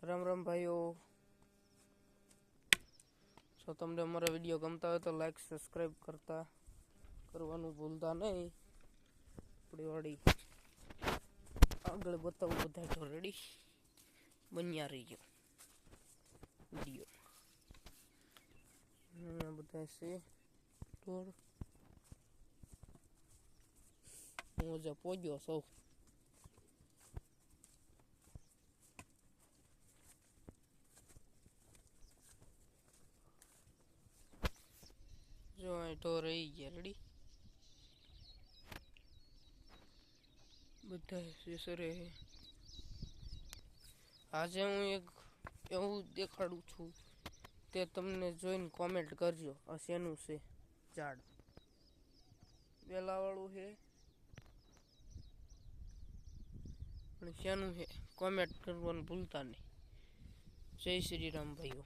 રામ રામ ભાઈઓ. જો તમને અમારા વિડીયો ગમતા હોય તો લાઈક સબસ્ક્રાઈબ કરવાનું ભૂલતા નહીં. આપણી વાડી આગળ બતાવું બધા તો રેડી બન્યા રહી ગયો વિડીયો. બધા છે ઢોર મોજા પોગ્યો સૌ. જો અહીં ઢોર રહી ગયા રેડી બધા સરે. આજે હું એક એવું દેખાડું છું તે તમને જોઈને કોમેન્ટ કરજો. આ શેનું છે ઝાડ વેલાવાળું છે પણ શેનું છે કોમેન્ટ કરવાનું ભૂલતા નહીં. જય શ્રી રામ ભાઈઓ.